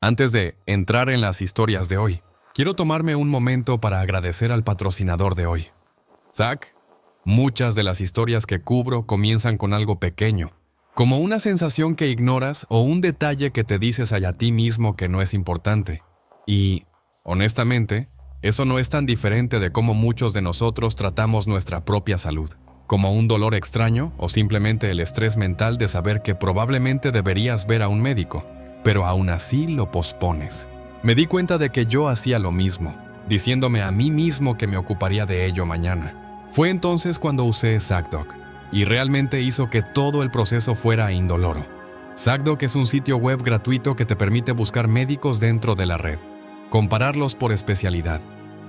Antes de entrar en las historias de hoy, quiero tomarme un momento para agradecer al patrocinador de hoy, Zach. Muchas de las historias que cubro comienzan con algo pequeño, como una sensación que ignoras o un detalle que te dices a ti mismo que no es importante. Y, honestamente, eso no es tan diferente de cómo muchos de nosotros tratamos nuestra propia salud, como un dolor extraño o simplemente el estrés mental de saber que probablemente deberías ver a un médico, pero aún así lo pospones. Me di cuenta de que yo hacía lo mismo, diciéndome a mí mismo que me ocuparía de ello mañana. Fue entonces cuando usé ZocDoc, y realmente hizo que todo el proceso fuera indoloro. ZocDoc es un sitio web gratuito que te permite buscar médicos dentro de la red, compararlos por especialidad,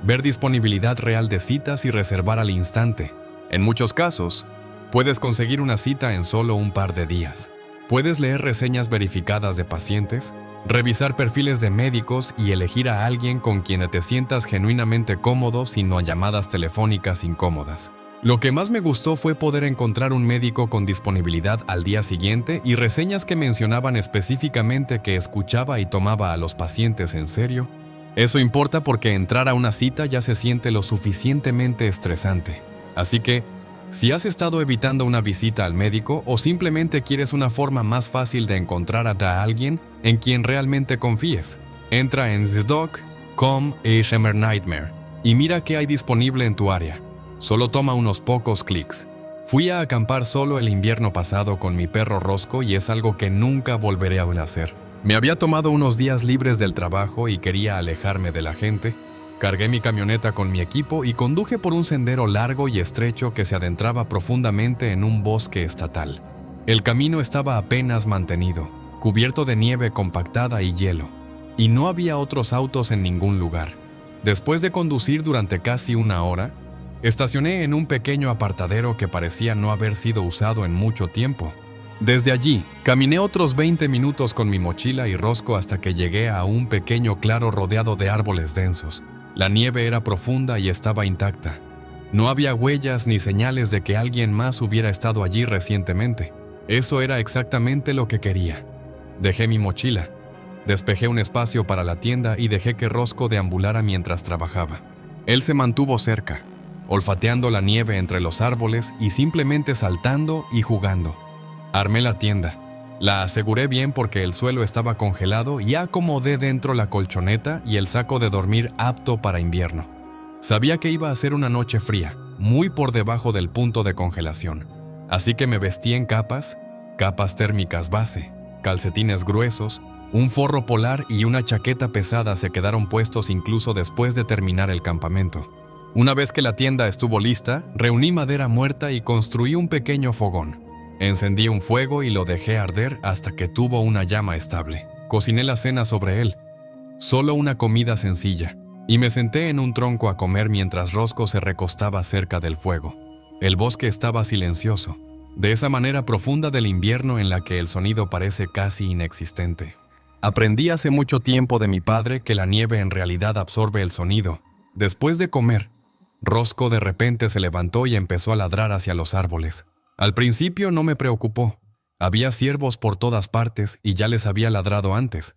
ver disponibilidad real de citas y reservar al instante. En muchos casos, puedes conseguir una cita en solo un par de días. Puedes leer reseñas verificadas de pacientes, revisar perfiles de médicos y elegir a alguien con quien te sientas genuinamente cómodo sin no llamadas telefónicas incómodas. Lo que más me gustó fue poder encontrar un médico con disponibilidad al día siguiente y reseñas que mencionaban específicamente que escuchaba y tomaba a los pacientes en serio. Eso importa porque entrar a una cita ya se siente lo suficientemente estresante. Así que, si has estado evitando una visita al médico o simplemente quieres una forma más fácil de encontrar a alguien en quien realmente confíes, entra en ZocDoc.com/nightmare y mira qué hay disponible en tu área. Solo toma unos pocos clics. Fui a acampar solo el invierno pasado con mi perro Rosco y es algo que nunca volveré a hacer. Me había tomado unos días libres del trabajo y quería alejarme de la gente. Cargué mi camioneta con mi equipo y conduje por un sendero largo y estrecho que se adentraba profundamente en un bosque estatal. El camino estaba apenas mantenido, cubierto de nieve compactada y hielo, y no había otros autos en ningún lugar. Después de conducir durante casi una hora, estacioné en un pequeño apartadero que parecía no haber sido usado en mucho tiempo. Desde allí, caminé otros 20 minutos con mi mochila y Rosco hasta que llegué a un pequeño claro rodeado de árboles densos. La nieve era profunda y estaba intacta. No había huellas ni señales de que alguien más hubiera estado allí recientemente. Eso era exactamente lo que quería. Dejé mi mochila, despejé un espacio para la tienda y dejé que Rosco deambulara mientras trabajaba. Él se mantuvo cerca, olfateando la nieve entre los árboles y simplemente saltando y jugando. Armé la tienda. La aseguré bien porque el suelo estaba congelado y acomodé dentro la colchoneta y el saco de dormir apto para invierno. Sabía que iba a ser una noche fría, muy por debajo del punto de congelación. Así que me vestí en capas térmicas base, calcetines gruesos, un forro polar y una chaqueta pesada se quedaron puestos incluso después de terminar el campamento. Una vez que la tienda estuvo lista, reuní madera muerta y construí un pequeño fogón. Encendí un fuego y lo dejé arder hasta que tuvo una llama estable. Cociné la cena sobre él, solo una comida sencilla, y me senté en un tronco a comer mientras Rosco se recostaba cerca del fuego. El bosque estaba silencioso, de esa manera profunda del invierno en la que el sonido parece casi inexistente. Aprendí hace mucho tiempo de mi padre que la nieve en realidad absorbe el sonido. Después de comer, Rosco de repente se levantó y empezó a ladrar hacia los árboles. Al principio no me preocupó. Había ciervos por todas partes y ya les había ladrado antes.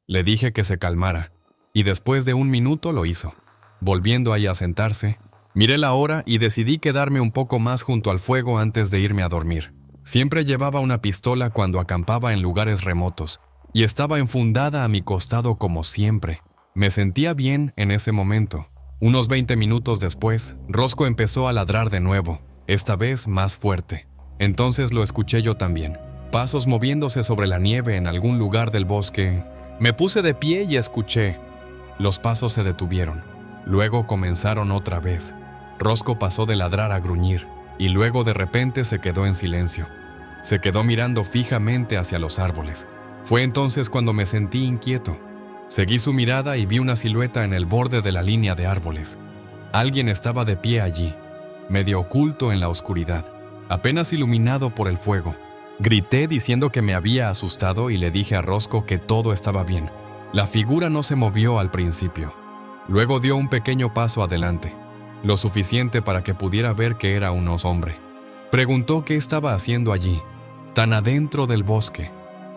Le dije que se calmara, y después de un minuto lo hizo. Volviendo ahí a sentarse, miré la hora y decidí quedarme un poco más junto al fuego antes de irme a dormir. Siempre llevaba una pistola cuando acampaba en lugares remotos, y estaba enfundada a mi costado como siempre. Me sentía bien en ese momento. Unos 20 minutos después, Rosco empezó a ladrar de nuevo, esta vez más fuerte. Entonces lo escuché yo también. Pasos moviéndose sobre la nieve en algún lugar del bosque. Me puse de pie y escuché. Los pasos se detuvieron. Luego comenzaron otra vez. Rosco pasó de ladrar a gruñir, y luego de repente se quedó en silencio. Se quedó mirando fijamente hacia los árboles. Fue entonces cuando me sentí inquieto. Seguí su mirada y vi una silueta en el borde de la línea de árboles. Alguien estaba de pie allí, medio oculto en la oscuridad, apenas iluminado por el fuego. Grité diciendo que me había asustado y le dije a Rosco que todo estaba bien. La figura no se movió al principio. Luego dio un pequeño paso adelante, lo suficiente para que pudiera ver que era un hombre. Preguntó qué estaba haciendo allí, tan adentro del bosque.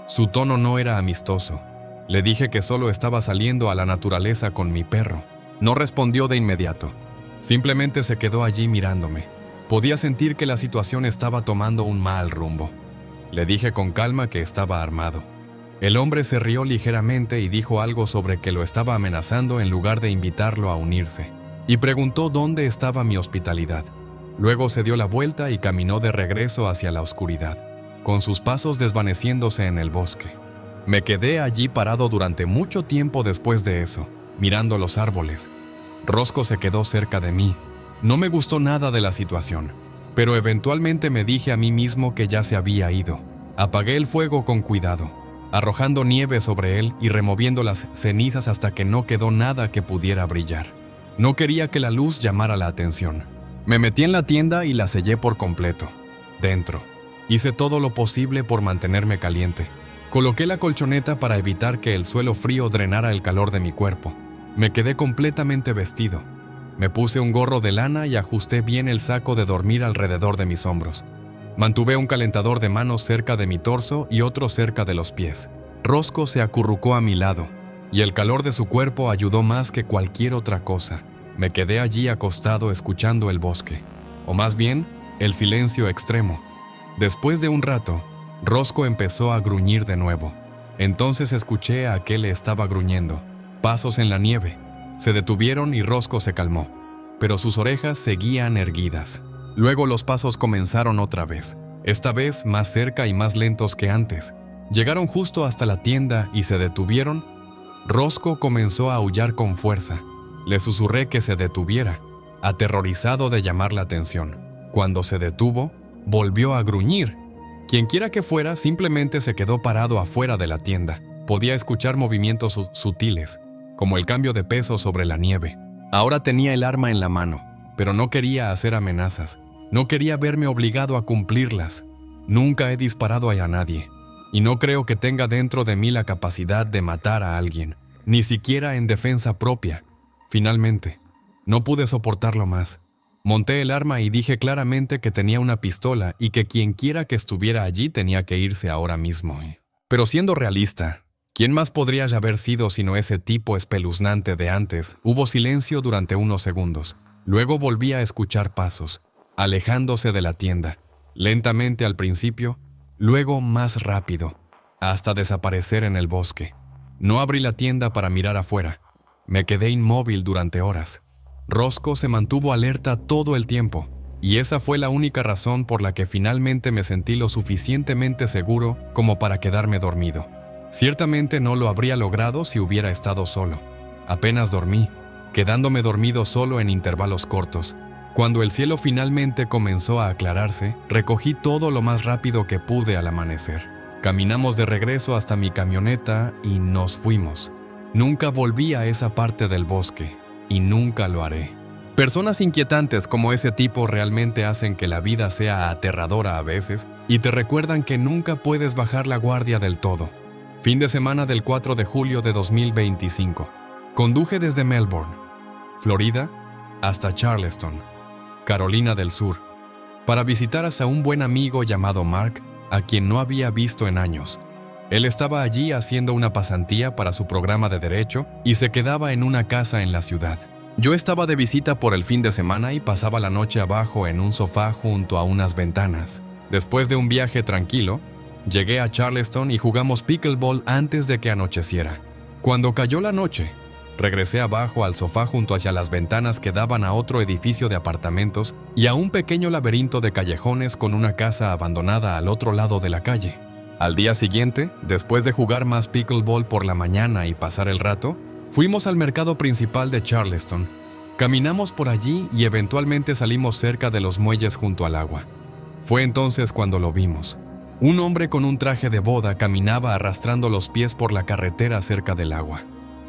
Su tono no era amistoso. Le dije que solo estaba saliendo a la naturaleza con mi perro. No respondió de inmediato. Simplemente se quedó allí mirándome. Podía sentir que la situación estaba tomando un mal rumbo. Le dije con calma que estaba armado. El hombre se rió ligeramente y dijo algo sobre que lo estaba amenazando en lugar de invitarlo a unirse, y preguntó dónde estaba mi hospitalidad. Luego se dio la vuelta y caminó de regreso hacia la oscuridad, con sus pasos desvaneciéndose en el bosque. Me quedé allí parado durante mucho tiempo después de eso, mirando los árboles. Rosco se quedó cerca de mí. No me gustó nada de la situación, pero eventualmente me dije a mí mismo que ya se había ido. Apagué el fuego con cuidado, arrojando nieve sobre él y removiendo las cenizas hasta que no quedó nada que pudiera brillar. No quería que la luz llamara la atención. Me metí en la tienda y la sellé por completo. Dentro. Hice todo lo posible por mantenerme caliente. Coloqué la colchoneta para evitar que el suelo frío drenara el calor de mi cuerpo. Me quedé completamente vestido. Me puse un gorro de lana y ajusté bien el saco de dormir alrededor de mis hombros. Mantuve un calentador de manos cerca de mi torso y otro cerca de los pies. Rosco se acurrucó a mi lado, y el calor de su cuerpo ayudó más que cualquier otra cosa. Me quedé allí acostado escuchando el bosque, o más bien, el silencio extremo. Después de un rato, Rosco empezó a gruñir de nuevo. Entonces escuché a qué le estaba gruñendo. Pasos en la nieve. Se detuvieron y Rosco se calmó, pero sus orejas seguían erguidas. Luego los pasos comenzaron otra vez, esta vez más cerca y más lentos que antes. Llegaron justo hasta la tienda y se detuvieron. Rosco comenzó a aullar con fuerza. Le susurré que se detuviera, aterrorizado de llamar la atención. Cuando se detuvo, volvió a gruñir. Quienquiera que fuera, simplemente se quedó parado afuera de la tienda. Podía escuchar movimientos sutiles, como el cambio de peso sobre la nieve. Ahora tenía el arma en la mano, pero no quería hacer amenazas. No quería verme obligado a cumplirlas. Nunca he disparado a nadie, y no creo que tenga dentro de mí la capacidad de matar a alguien, ni siquiera en defensa propia. Finalmente, no pude soportarlo más. Monté el arma y dije claramente que tenía una pistola y que quienquiera que estuviera allí tenía que irse ahora mismo. Pero siendo realista, ¿quién más podría haber sido sino ese tipo espeluznante de antes? Hubo silencio durante unos segundos. Luego volví a escuchar pasos, alejándose de la tienda, lentamente al principio, luego más rápido, hasta desaparecer en el bosque. No abrí la tienda para mirar afuera. Me quedé inmóvil durante horas. Rosco se mantuvo alerta todo el tiempo, y esa fue la única razón por la que finalmente me sentí lo suficientemente seguro como para quedarme dormido. Ciertamente no lo habría logrado si hubiera estado solo. Apenas dormí, quedándome dormido solo en intervalos cortos. Cuando el cielo finalmente comenzó a aclararse, recogí todo lo más rápido que pude al amanecer. Caminamos de regreso hasta mi camioneta y nos fuimos. Nunca volví a esa parte del bosque, y nunca lo haré. Personas inquietantes como ese tipo realmente hacen que la vida sea aterradora a veces y te recuerdan que nunca puedes bajar la guardia del todo. Fin de semana del 4 de julio de 2025. Conduje desde Melbourne, Florida, hasta Charleston, Carolina del Sur, para visitar a un buen amigo llamado Mark, a quien no había visto en años. Él estaba allí haciendo una pasantía para su programa de derecho y se quedaba en una casa en la ciudad. Yo estaba de visita por el fin de semana y pasaba la noche abajo en un sofá junto a unas ventanas. Después de un viaje tranquilo, llegué a Charleston y jugamos pickleball antes de que anocheciera. Cuando cayó la noche, regresé abajo al sofá junto hacia las ventanas que daban a otro edificio de apartamentos y a un pequeño laberinto de callejones con una casa abandonada al otro lado de la calle. Al día siguiente, después de jugar más pickleball por la mañana y pasar el rato, fuimos al mercado principal de Charleston. Caminamos por allí y eventualmente salimos cerca de los muelles junto al agua. Fue entonces cuando lo vimos. Un hombre con un traje de boda caminaba arrastrando los pies por la carretera cerca del agua.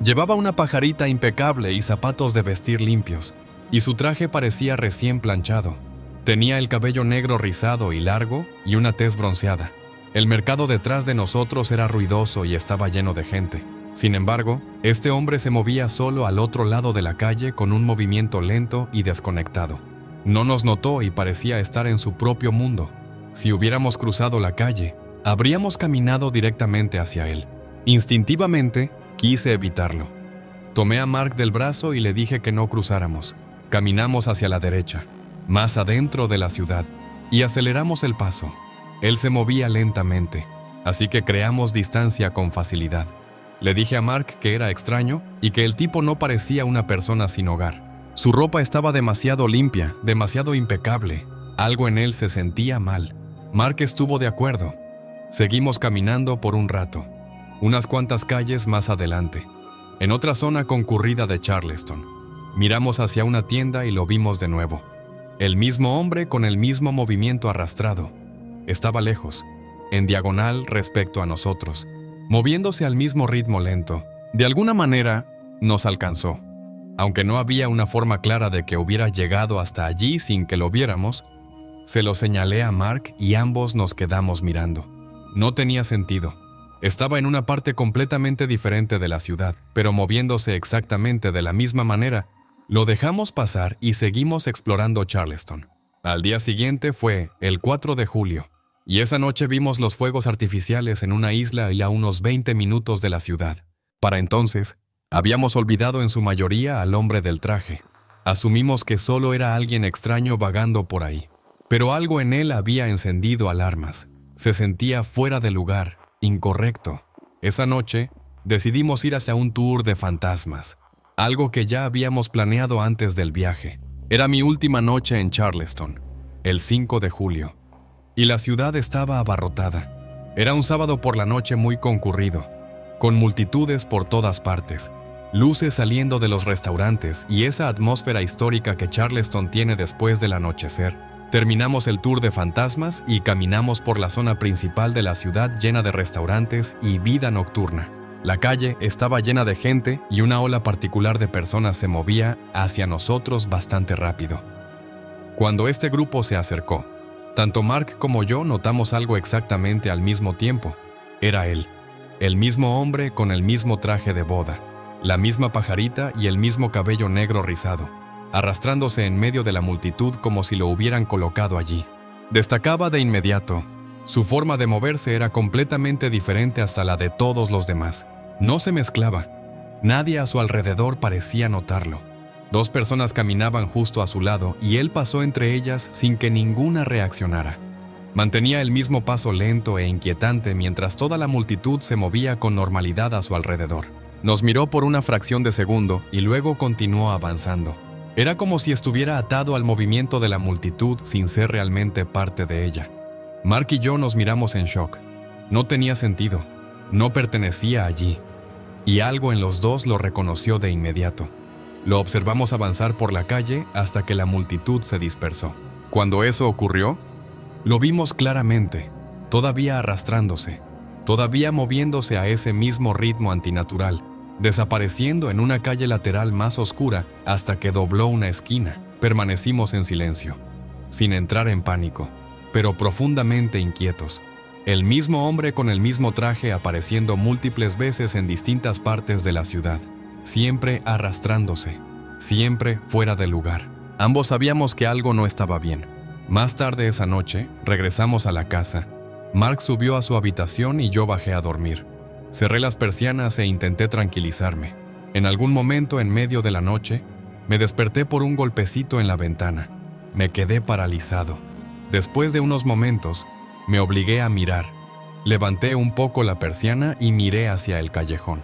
Llevaba una pajarita impecable y zapatos de vestir limpios, y su traje parecía recién planchado. Tenía el cabello negro rizado y largo y una tez bronceada. El mercado detrás de nosotros era ruidoso y estaba lleno de gente. Sin embargo, este hombre se movía solo al otro lado de la calle con un movimiento lento y desconectado. No nos notó y parecía estar en su propio mundo. Si hubiéramos cruzado la calle, habríamos caminado directamente hacia él. Instintivamente, quise evitarlo. Tomé a Mark del brazo y le dije que no cruzáramos. Caminamos hacia la derecha, más adentro de la ciudad, y aceleramos el paso. Él se movía lentamente, así que creamos distancia con facilidad. Le dije a Mark que era extraño y que el tipo no parecía una persona sin hogar. Su ropa estaba demasiado limpia, demasiado impecable. Algo en él se sentía mal. Mark estuvo de acuerdo. Seguimos caminando por un rato, unas cuantas calles más adelante, en otra zona concurrida de Charleston. Miramos hacia una tienda y lo vimos de nuevo. El mismo hombre con el mismo movimiento arrastrado. Estaba lejos, en diagonal respecto a nosotros, moviéndose al mismo ritmo lento. De alguna manera, nos alcanzó. Aunque no había una forma clara de que hubiera llegado hasta allí sin que lo viéramos, se lo señalé a Mark y ambos nos quedamos mirando. No tenía sentido. Estaba en una parte completamente diferente de la ciudad, pero moviéndose exactamente de la misma manera. Lo dejamos pasar y seguimos explorando Charleston. Al día siguiente fue el 4 de julio, y esa noche vimos los fuegos artificiales en una isla y a unos 20 minutos de la ciudad. Para entonces, habíamos olvidado en su mayoría al hombre del traje. Asumimos que solo era alguien extraño vagando por ahí. Pero algo en él había encendido alarmas. Se sentía fuera de lugar, incorrecto. Esa noche, decidimos ir hacia un tour de fantasmas, algo que ya habíamos planeado antes del viaje. Era mi última noche en Charleston, el 5 de julio, y la ciudad estaba abarrotada. Era un sábado por la noche muy concurrido, con multitudes por todas partes, luces saliendo de los restaurantes y esa atmósfera histórica que Charleston tiene después del anochecer. Terminamos el tour de fantasmas y caminamos por la zona principal de la ciudad llena de restaurantes y vida nocturna. La calle estaba llena de gente y una ola particular de personas se movía hacia nosotros bastante rápido. Cuando este grupo se acercó, tanto Mark como yo notamos algo exactamente al mismo tiempo. Era él, el mismo hombre con el mismo traje de boda, la misma pajarita y el mismo cabello negro rizado, arrastrándose en medio de la multitud como si lo hubieran colocado allí. Destacaba de inmediato. Su forma de moverse era completamente diferente hasta la de todos los demás. No se mezclaba. Nadie a su alrededor parecía notarlo. 2 personas caminaban justo a su lado y él pasó entre ellas sin que ninguna reaccionara. Mantenía el mismo paso lento e inquietante mientras toda la multitud se movía con normalidad a su alrededor. Nos miró por una fracción de segundo y luego continuó avanzando. Era como si estuviera atado al movimiento de la multitud sin ser realmente parte de ella. Mark y yo nos miramos en shock. No tenía sentido. No pertenecía allí. Y algo en los dos lo reconoció de inmediato. Lo observamos avanzar por la calle hasta que la multitud se dispersó. Cuando eso ocurrió, lo vimos claramente, todavía arrastrándose, todavía moviéndose a ese mismo ritmo antinatural, desapareciendo en una calle lateral más oscura hasta que dobló una esquina. Permanecimos en silencio, sin entrar en pánico, pero profundamente inquietos. El mismo hombre con el mismo traje apareciendo múltiples veces en distintas partes de la ciudad, siempre arrastrándose, siempre fuera de lugar. Ambos sabíamos que algo no estaba bien. Más tarde esa noche, regresamos a la casa. Mark subió a su habitación y yo bajé a dormir. Cerré las persianas e intenté tranquilizarme. En algún momento en medio de la noche, me desperté por un golpecito en la ventana. Me quedé paralizado. Después de unos momentos, me obligué a mirar. Levanté un poco la persiana y miré hacia el callejón.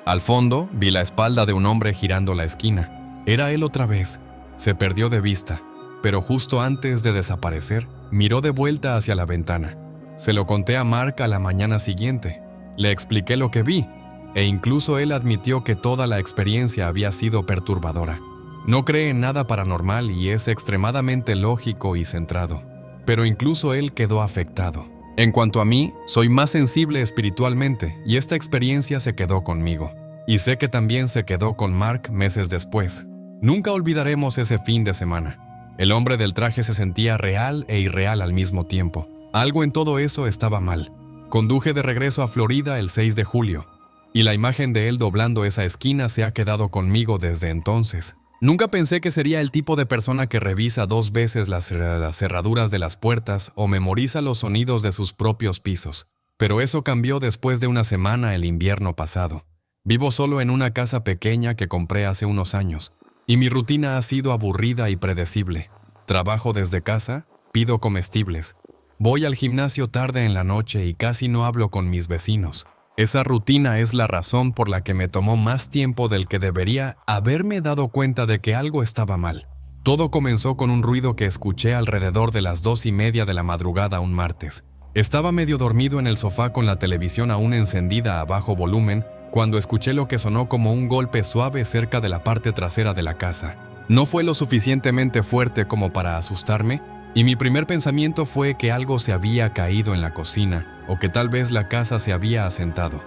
Al fondo, vi la espalda de un hombre girando la esquina. Era él otra vez. Se perdió de vista, pero justo antes de desaparecer, miró de vuelta hacia la ventana. Se lo conté a Mark a la mañana siguiente. Le expliqué lo que vi, e incluso él admitió que toda la experiencia había sido perturbadora. No cree en nada paranormal y es extremadamente lógico y centrado. Pero incluso él quedó afectado. En cuanto a mí, soy más sensible espiritualmente y esta experiencia se quedó conmigo. Y sé que también se quedó con Mark meses después. Nunca olvidaremos ese fin de semana. El hombre del traje se sentía real e irreal al mismo tiempo. Algo en todo eso estaba mal. Conduje de regreso a Florida el 6 de julio, y la imagen de él doblando esa esquina se ha quedado conmigo desde entonces. Nunca pensé que sería el tipo de persona que revisa 2 veces las cerraduras de las puertas o memoriza los sonidos de sus propios pisos. Pero eso cambió después de una semana el invierno pasado. Vivo solo en una casa pequeña que compré hace unos años, y mi rutina ha sido aburrida y predecible. Trabajo desde casa, pido comestibles. Voy al gimnasio tarde en la noche y casi no hablo con mis vecinos. Esa rutina es la razón por la que me tomó más tiempo del que debería haberme dado cuenta de que algo estaba mal. Todo comenzó con un ruido que escuché alrededor de las 2:30 de la madrugada un martes. Estaba medio dormido en el sofá con la televisión aún encendida a bajo volumen cuando escuché lo que sonó como un golpe suave cerca de la parte trasera de la casa. No fue lo suficientemente fuerte como para asustarme, y mi primer pensamiento fue que algo se había caído en la cocina o que tal vez la casa se había asentado.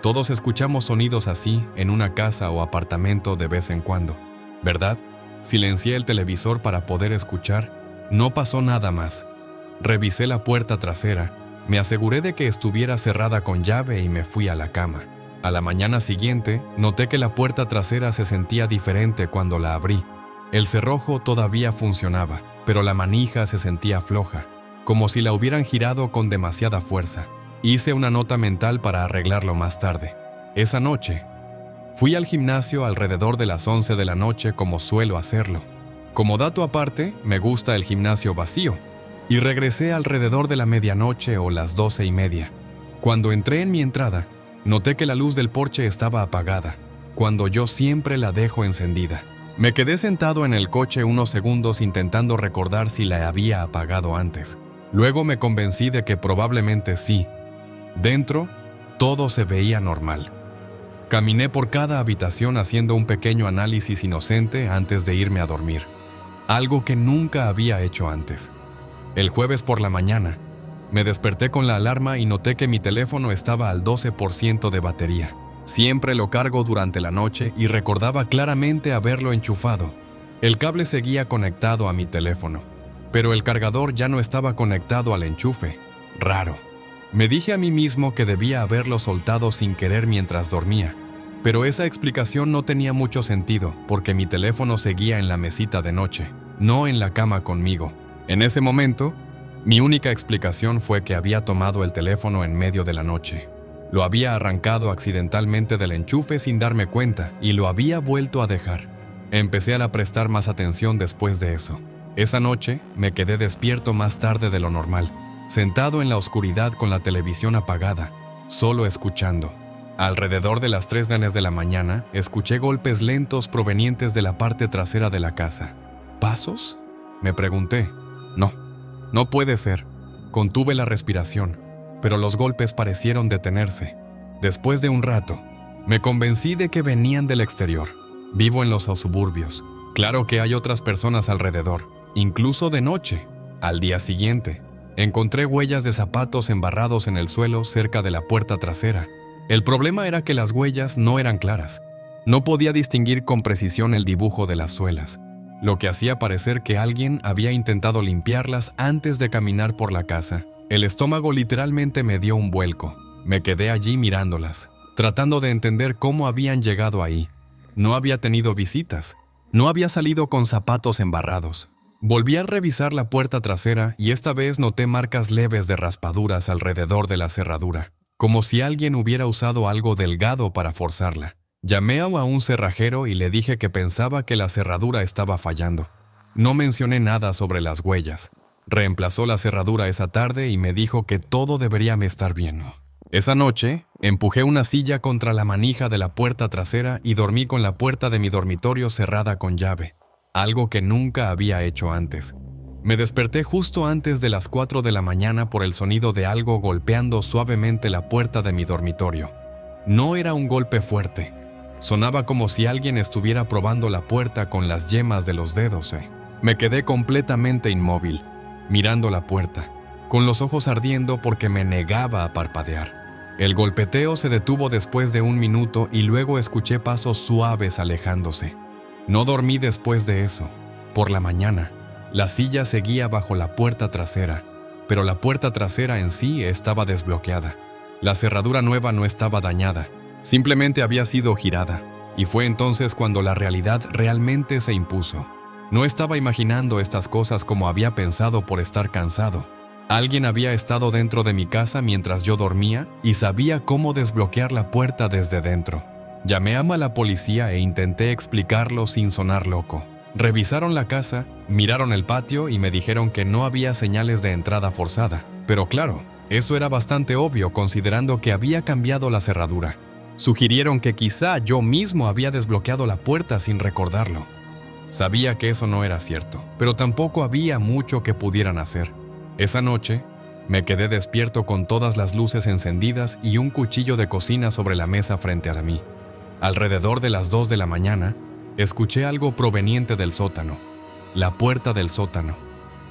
Todos escuchamos sonidos así en una casa o apartamento de vez en cuando, ¿verdad? Silencié el televisor para poder escuchar. No pasó nada más. Revisé la puerta trasera, me aseguré de que estuviera cerrada con llave y me fui a la cama. A la mañana siguiente, noté que la puerta trasera se sentía diferente cuando la abrí. El cerrojo todavía funcionaba, pero la manija se sentía floja, como si la hubieran girado con demasiada fuerza. Hice una nota mental para arreglarlo más tarde. Esa noche, fui al gimnasio alrededor de las 11 de la noche como suelo hacerlo. Como dato aparte, me gusta el gimnasio vacío, y regresé alrededor de la medianoche o las 12:30. Cuando entré en mi entrada, noté que la luz del porche estaba apagada, cuando yo siempre la dejo encendida. Me quedé sentado en el coche unos segundos intentando recordar si la había apagado antes. Luego me convencí de que probablemente sí. Dentro, todo se veía normal. Caminé por cada habitación haciendo un pequeño análisis inocente antes de irme a dormir. Algo que nunca había hecho antes. El jueves por la mañana, me desperté con la alarma y noté que mi teléfono estaba al 12% de batería. Siempre lo cargo durante la noche y recordaba claramente haberlo enchufado. El cable seguía conectado a mi teléfono, pero el cargador ya no estaba conectado al enchufe. Raro. Me dije a mí mismo que debía haberlo soltado sin querer mientras dormía, pero esa explicación no tenía mucho sentido porque mi teléfono seguía en la mesita de noche, no en la cama conmigo. En ese momento, mi única explicación fue que había tomado el teléfono en medio de la noche. Lo había arrancado accidentalmente del enchufe sin darme cuenta y lo había vuelto a dejar. Empecé a prestar más atención después de eso. Esa noche me quedé despierto más tarde de lo normal, sentado en la oscuridad con la televisión apagada, solo escuchando. Alrededor de las 3 de la mañana, escuché golpes lentos provenientes de la parte trasera de la casa. ¿Pasos?, me pregunté. No puede ser. Contuve la respiración, pero los golpes parecieron detenerse. Después de un rato, me convencí de que venían del exterior. Vivo en los suburbios. Claro que hay otras personas alrededor, incluso de noche. Al día siguiente, encontré huellas de zapatos embarrados en el suelo cerca de la puerta trasera. El problema era que las huellas no eran claras. No podía distinguir con precisión el dibujo de las suelas, lo que hacía parecer que alguien había intentado limpiarlas antes de caminar por la casa. El estómago literalmente me dio un vuelco. Me quedé allí mirándolas, tratando de entender cómo habían llegado ahí. No había tenido visitas. No había salido con zapatos embarrados. Volví a revisar la puerta trasera y esta vez noté marcas leves de raspaduras alrededor de la cerradura, como si alguien hubiera usado algo delgado para forzarla. Llamé a un cerrajero y le dije que pensaba que la cerradura estaba fallando. No mencioné nada sobre las huellas. Reemplazó la cerradura esa tarde y me dijo que todo debería estar bien. Esa noche, empujé una silla contra la manija de la puerta trasera y dormí con la puerta de mi dormitorio cerrada con llave, algo que nunca había hecho antes. Me desperté justo antes de las 4 de la mañana por el sonido de algo golpeando suavemente la puerta de mi dormitorio. No era un golpe fuerte. Sonaba como si alguien estuviera probando la puerta con las yemas de los dedos. Me quedé completamente inmóvil, mirando la puerta, con los ojos ardiendo porque me negaba a parpadear. El golpeteo se detuvo después de un minuto y luego escuché pasos suaves alejándose. No dormí después de eso. Por la mañana, la silla seguía bajo la puerta trasera, pero la puerta trasera en sí estaba desbloqueada. La cerradura nueva no estaba dañada. Simplemente había sido girada, y fue entonces cuando la realidad realmente se impuso. No estaba imaginando estas cosas como había pensado por estar cansado. Alguien había estado dentro de mi casa mientras yo dormía y sabía cómo desbloquear la puerta desde dentro. Llamé a la policía e intenté explicarlo sin sonar loco. Revisaron la casa, miraron el patio y me dijeron que no había señales de entrada forzada. Pero claro, eso era bastante obvio considerando que había cambiado la cerradura. Sugirieron que quizá yo mismo había desbloqueado la puerta sin recordarlo. Sabía que eso no era cierto, pero tampoco había mucho que pudieran hacer. Esa noche, me quedé despierto con todas las luces encendidas y un cuchillo de cocina sobre la mesa frente a mí. Alrededor de las 2 de la mañana, escuché algo proveniente del sótano. La puerta del sótano,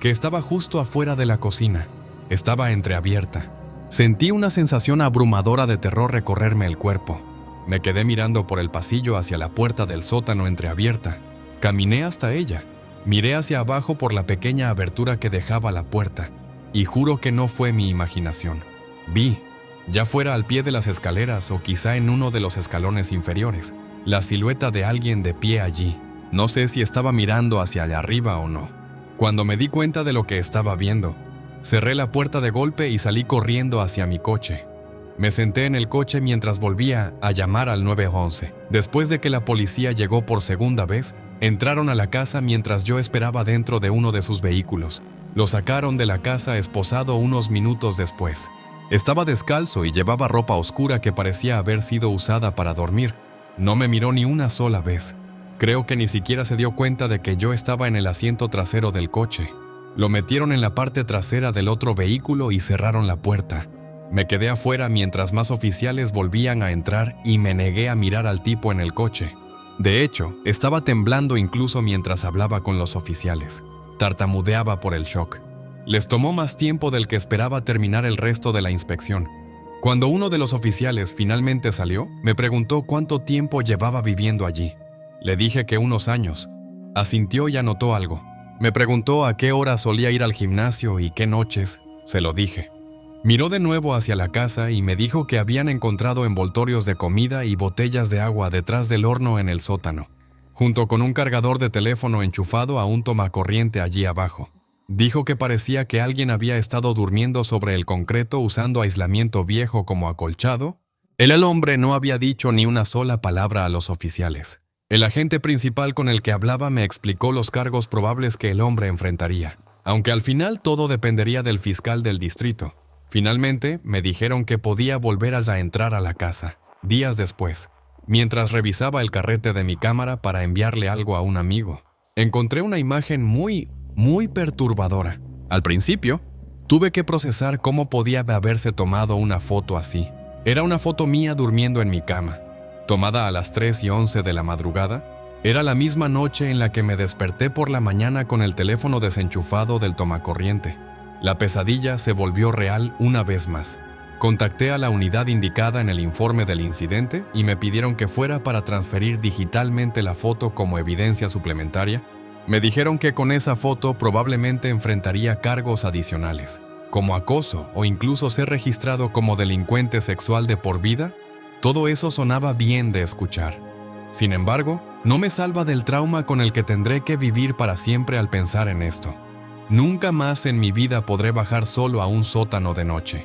que estaba justo afuera de la cocina, estaba entreabierta. Sentí una sensación abrumadora de terror recorrerme el cuerpo. Me quedé mirando por el pasillo hacia la puerta del sótano entreabierta. Caminé hasta ella. Miré hacia abajo por la pequeña abertura que dejaba la puerta, y juro que no fue mi imaginación. Vi, ya fuera al pie de las escaleras o quizá en uno de los escalones inferiores, la silueta de alguien de pie allí. No sé si estaba mirando hacia allá arriba o no. Cuando me di cuenta de lo que estaba viendo, cerré la puerta de golpe y salí corriendo hacia mi coche. Me senté en el coche mientras volvía a llamar al 911. Después de que la policía llegó por segunda vez, entraron a la casa mientras yo esperaba dentro de uno de sus vehículos. Lo sacaron de la casa esposado unos minutos después. Estaba descalzo y llevaba ropa oscura que parecía haber sido usada para dormir. No me miró ni una sola vez. Creo que ni siquiera se dio cuenta de que yo estaba en el asiento trasero del coche. Lo metieron en la parte trasera del otro vehículo y cerraron la puerta. Me quedé afuera mientras más oficiales volvían a entrar y me negué a mirar al tipo en el coche. De hecho, estaba temblando incluso mientras hablaba con los oficiales. Tartamudeaba por el shock. Les tomó más tiempo del que esperaba terminar el resto de la inspección. Cuando uno de los oficiales finalmente salió, me preguntó cuánto tiempo llevaba viviendo allí. Le dije que unos años. Asintió y anotó algo. Me preguntó a qué hora solía ir al gimnasio y qué noches. Se lo dije. Miró de nuevo hacia la casa y me dijo que habían encontrado envoltorios de comida y botellas de agua detrás del horno en el sótano, junto con un cargador de teléfono enchufado a un tomacorriente allí abajo. Dijo que parecía que alguien había estado durmiendo sobre el concreto usando aislamiento viejo como acolchado. El hombre no había dicho ni una sola palabra a los oficiales. El agente principal con el que hablaba me explicó los cargos probables que el hombre enfrentaría, aunque al final todo dependería del fiscal del distrito. Finalmente, me dijeron que podía volver a entrar a la casa, días después, mientras revisaba el carrete de mi cámara para enviarle algo a un amigo. Encontré una imagen muy perturbadora. Al principio, tuve que procesar cómo podía haberse tomado una foto así. Era una foto mía durmiendo en mi cama, tomada a las 3:11 de la madrugada. Era la misma noche en la que me desperté por la mañana con el teléfono desenchufado del tomacorriente. La pesadilla se volvió real una vez más. Contacté a la unidad indicada en el informe del incidente y me pidieron que fuera para transferir digitalmente la foto como evidencia suplementaria. Me dijeron que con esa foto probablemente enfrentaría cargos adicionales, como acoso o incluso ser registrado como delincuente sexual de por vida. Todo eso sonaba bien de escuchar. Sin embargo, no me salva del trauma con el que tendré que vivir para siempre al pensar en esto. Nunca más en mi vida podré bajar solo a un sótano de noche.